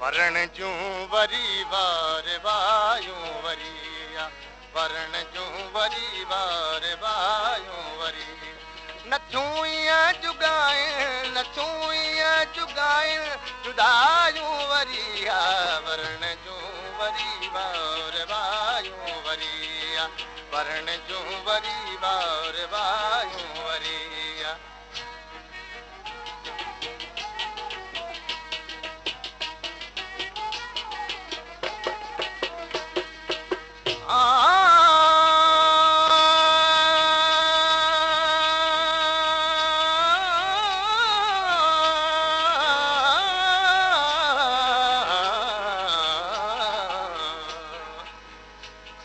वरण जूं वरी वार वायूं वरी वरण जूं वरी वार वायूं वरी नथूं ईअं जुगाइण नथूं ईअं जुगाइण जुदायूं वरी वरण जूं वरी वार वायूं वरी वरण जूं वरी वार वायूं वरी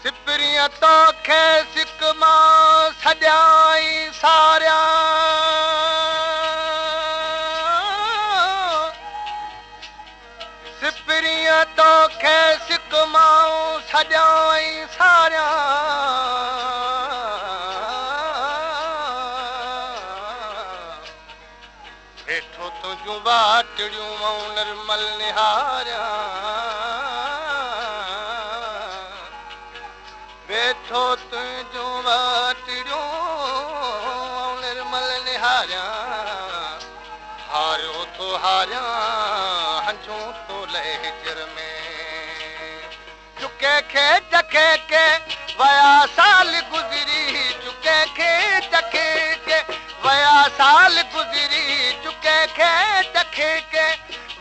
सिपरियां तोखे सिक मां सॼाई सारिया सिपरियां तोखे सिक मां सॼाई सारिया वेठो तुंहिंजूं वाटड़ियूं निर्मल निहारिया वेठो तुंहिंजूं वाटड़ियूं निर्मल निहारिया हारियो थो हारिया हंझूं तो लहजर में चुके खे चखे के वया साल गुज़री चुके खे चखे के वया साल गुज़री चुके खे चखे के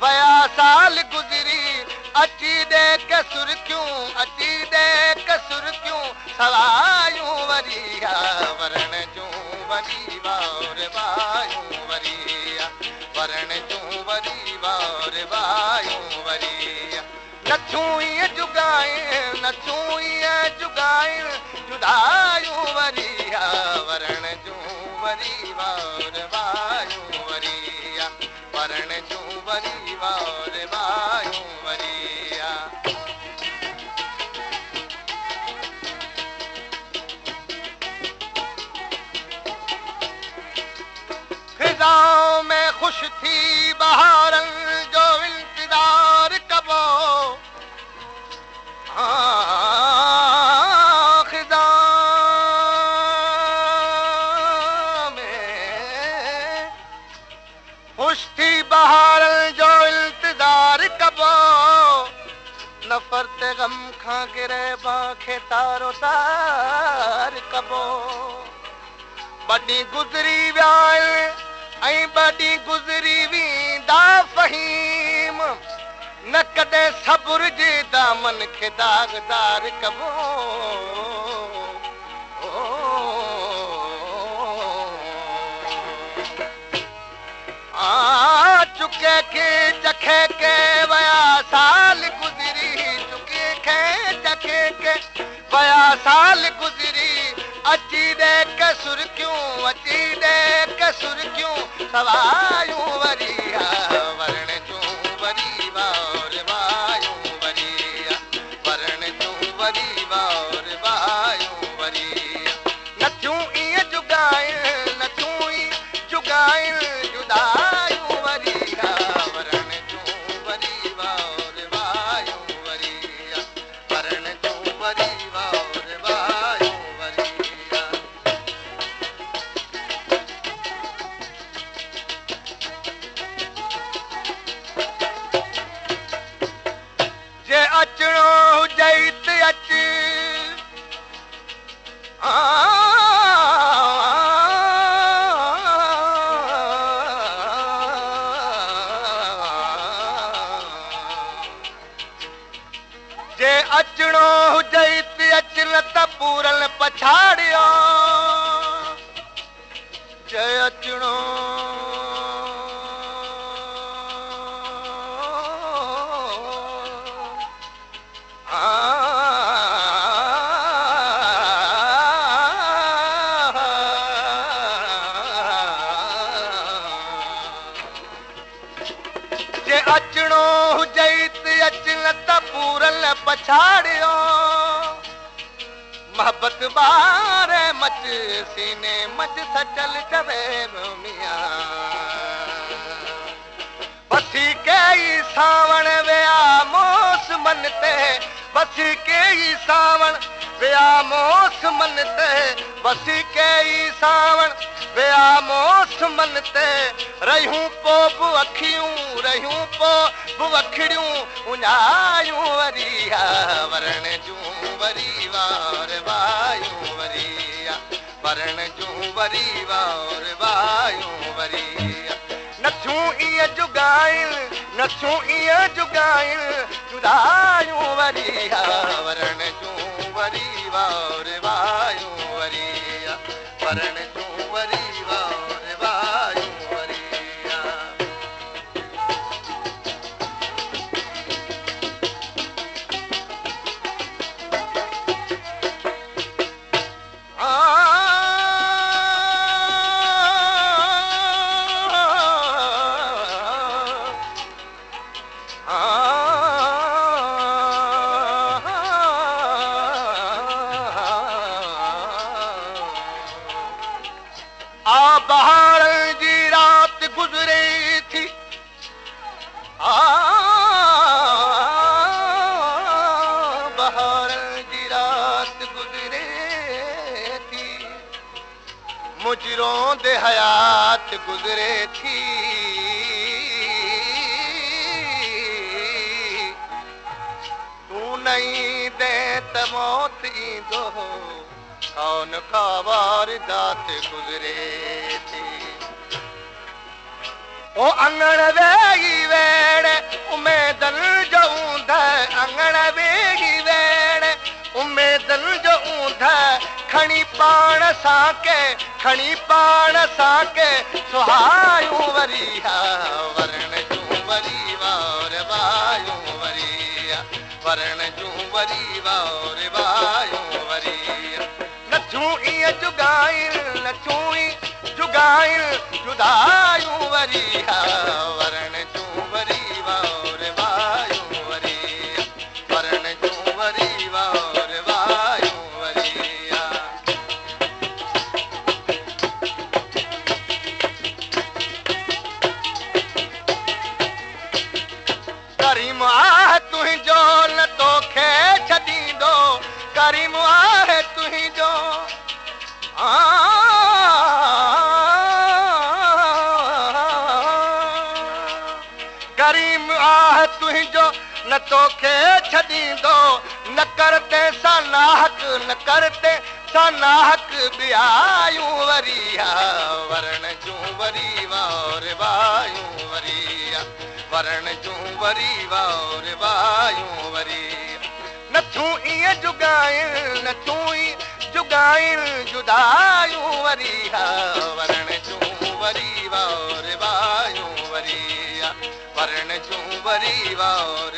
वया साल गुज़री अची दे के सुर्खियूं अची दे के सुर्खियूं सवायूं वरी वरण जूं वरी वार वायूं वरी वरण जूं वरी वार वायूं वरी नथूं ईअं जुगाइण नथूं ईअं जुगाइण जुदायूं वरी वरण जूं वरी वार वायूं वरी वरण जूं वरी वार वायूं वरी फिजाओं में खुश थी बहारन जो इंतजार कबो खिजाओं में खुश थी बहारन जो इंतजार कबो नफरत गम खां गिरे बाखे तारो तार कबो बड़ी गुज़री विया ऐं बड़ी गुज़री वेंदा फ़हीम न कॾहिं सब्र जे दामन खे दाग़दार कबो चुके खे चखे के वया साल गुज़री चुके खे चखे के वया साल गुज़री अची दे के सुर्खियूं अची दे के सुर्खियूं सवायूं वरी वरण जूं वरी वार वायूं वरी वरण जूं वरी वार वायूं वरी नथियूं ईअं जुगाइण नथियूं ईअं जुगाइण जुदायूं वरी वरण जूं वरी वार वायूं वरी वरण जूं वरी वार वायूं वरी जे अचणो हुजई त अच जे अचणो हुजई त अच न त पूरन पछाड़ियो जे अचणो जे अचणो हुजई त अच न त पूरन पछाड़ियो मोहब्बत बारे मच सीने मच सचल चवे मियां बसी के ई सावण विया मोस मन ते बसी के ई सावण विया मोस मन ते बसी के ई सावण विया मोस मन ते रहियूं पोइ अखियूं रहियूं पोइ अखिड़ियूं उञायूं वरी वरण जूं वरी वार वायूं वरी वरण जूं वरी वार वायूं वरी नथियूं ईअं जुगाइल नथियूं ईअं जुगाइल जुदायूं वरी वरण जूं वरी वार वायूं वरी वरण जूं वरी वार वायूं वरी बहार जी रात गुज़रे थी बहार जी रात गुज़रे थी मुजरों दे हयात गुज़रे थी तू नहीं दे त मौत ईंदो कौन का वारदात गुज़रे थी ओ अंगण वेही वेड़े उमेदन जो ऊंध अंगण वेही वेड़े उमेदन जो ऊंध खणी पाण साके सुहायूं वरी वरण जूं वरी वार वायूं वरी वरण जूं वरी वार वायूं वरी नथियूं ईअं जुगाइल नथियूं ई जुगाइल जुदायूं वरी वरण जूं वरी वार वायूं वरी वरण जूं वरी वार वायूं वरी करीम आहे तुंहिंजो न तोखे छॾींदो करीम आहे तुंहिंजो करीम आहे तुंहिंजो न तोखे छॾींदो न करते सां नाहक न करते सां नाहक ॿियायूं वरी वरण जूं वरी वार वायूं वरी वरण जूं वरी वार वायूं वरी नथियूं ईअं जुगाइल नथियूं ई जुगाइल जुदायूं वरी वरण जूं वरी वार वायूं वरी वरण जूं वरी वार